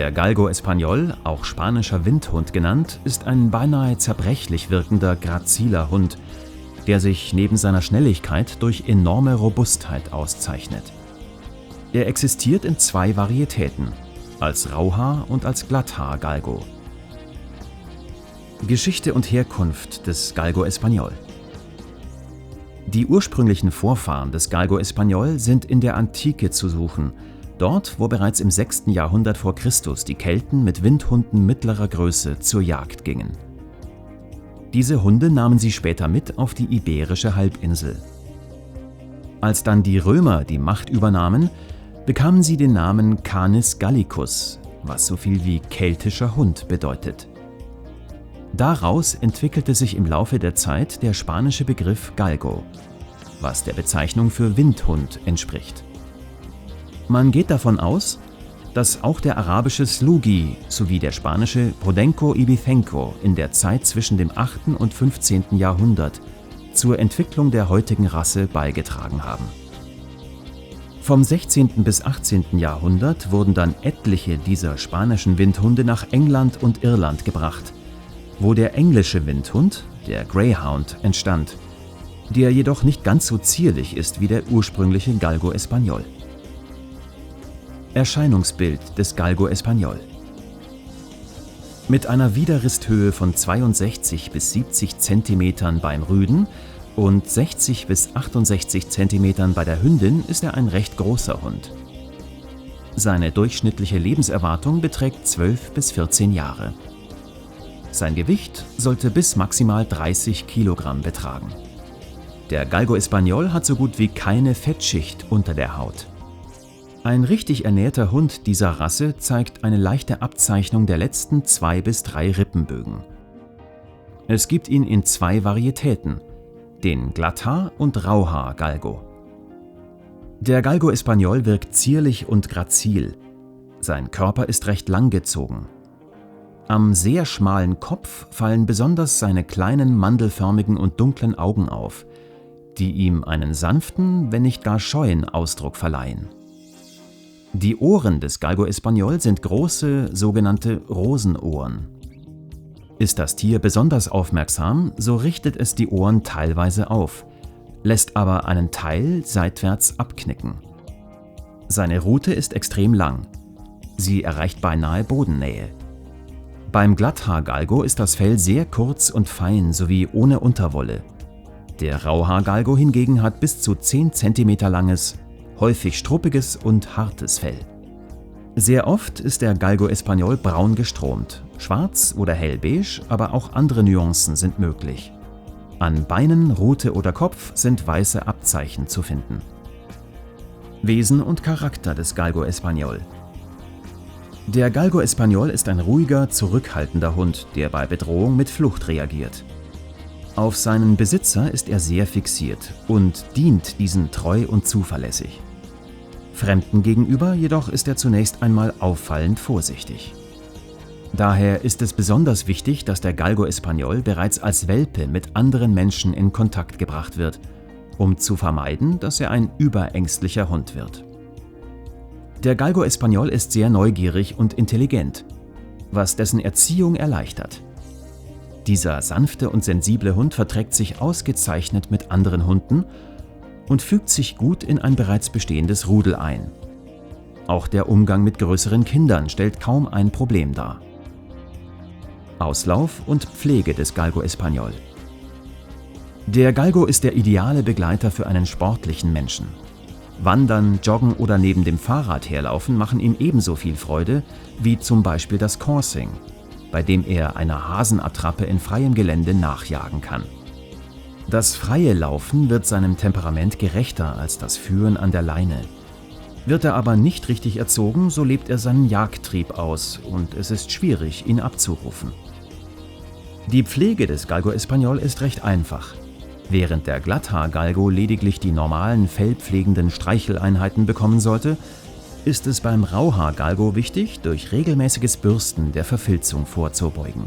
Der Galgo Español, auch spanischer Windhund genannt, ist ein beinahe zerbrechlich wirkender, graziler Hund, der sich neben seiner Schnelligkeit durch enorme Robustheit auszeichnet. Er existiert in 2 Varietäten, als Rauhaar- und als Glatthaar-Galgo. Geschichte und Herkunft des Galgo Español. Die ursprünglichen Vorfahren des Galgo Español sind in der Antike zu suchen, dort, wo bereits im 6. Jahrhundert vor Christus die Kelten mit Windhunden mittlerer Größe zur Jagd gingen. Diese Hunde nahmen sie später mit auf die iberische Halbinsel. Als dann die Römer die Macht übernahmen, bekamen sie den Namen Canis Gallicus, was so viel wie keltischer Hund bedeutet. Daraus entwickelte sich im Laufe der Zeit der spanische Begriff Galgo, was der Bezeichnung für Windhund entspricht. Man geht davon aus, dass auch der arabische Slugi sowie der spanische Podenco Ibicenco in der Zeit zwischen dem 8. und 15. Jahrhundert zur Entwicklung der heutigen Rasse beigetragen haben. Vom 16. bis 18. Jahrhundert wurden dann etliche dieser spanischen Windhunde nach England und Irland gebracht, wo der englische Windhund, der Greyhound, entstand, der jedoch nicht ganz so zierlich ist wie der ursprüngliche Galgo Español. Erscheinungsbild des Galgo Español. Mit einer Widerristhöhe von 62 bis 70 cm beim Rüden und 60 bis 68 cm bei der Hündin ist er ein recht großer Hund. Seine durchschnittliche Lebenserwartung beträgt 12 bis 14 Jahre. Sein Gewicht sollte bis maximal 30 Kilogramm betragen. Der Galgo Español hat so gut wie keine Fettschicht unter der Haut. Ein richtig ernährter Hund dieser Rasse zeigt eine leichte Abzeichnung der letzten 2 bis 3 Rippenbögen. Es gibt ihn in 2 Varietäten, den Glatthaar- und Rauhaar-Galgo. Der Galgo Español wirkt zierlich und grazil. Sein Körper ist recht langgezogen. Am sehr schmalen Kopf fallen besonders seine kleinen mandelförmigen und dunklen Augen auf, die ihm einen sanften, wenn nicht gar scheuen Ausdruck verleihen. Die Ohren des Galgo Español sind große, sogenannte Rosenohren. Ist das Tier besonders aufmerksam, so richtet es die Ohren teilweise auf, lässt aber einen Teil seitwärts abknicken. Seine Rute ist extrem lang. Sie erreicht beinahe Bodennähe. Beim Glatthaar-Galgo ist das Fell sehr kurz und fein sowie ohne Unterwolle. Der Rauhaar-Galgo hingegen hat bis zu 10 cm langes, häufig struppiges und hartes Fell. Sehr oft ist der Galgo Español braun gestromt, schwarz oder hellbeige, aber auch andere Nuancen sind möglich. An Beinen, Rute oder Kopf sind weiße Abzeichen zu finden. Wesen und Charakter des Galgo Español. Der Galgo Español ist ein ruhiger, zurückhaltender Hund, der bei Bedrohung mit Flucht reagiert. Auf seinen Besitzer ist er sehr fixiert und dient diesen treu und zuverlässig. Fremden gegenüber jedoch ist er zunächst einmal auffallend vorsichtig. Daher ist es besonders wichtig, dass der Galgo Español bereits als Welpe mit anderen Menschen in Kontakt gebracht wird, um zu vermeiden, dass er ein überängstlicher Hund wird. Der Galgo Español ist sehr neugierig und intelligent, was dessen Erziehung erleichtert. Dieser sanfte und sensible Hund verträgt sich ausgezeichnet mit anderen Hunden und fügt sich gut in ein bereits bestehendes Rudel ein. Auch der Umgang mit größeren Kindern stellt kaum ein Problem dar. Auslauf und Pflege des Galgo Español. Der Galgo ist der ideale Begleiter für einen sportlichen Menschen. Wandern, Joggen oder neben dem Fahrrad herlaufen machen ihm ebenso viel Freude wie zum Beispiel das Coursing, bei dem er einer Hasenattrappe in freiem Gelände nachjagen kann. Das freie Laufen wird seinem Temperament gerechter als das Führen an der Leine. Wird er aber nicht richtig erzogen, so lebt er seinen Jagdtrieb aus und es ist schwierig, ihn abzurufen. Die Pflege des Galgo Español ist recht einfach. Während der Glatthaar-Galgo lediglich die normalen fellpflegenden Streicheleinheiten bekommen sollte, ist es beim Rauhaar-Galgo wichtig, durch regelmäßiges Bürsten der Verfilzung vorzubeugen.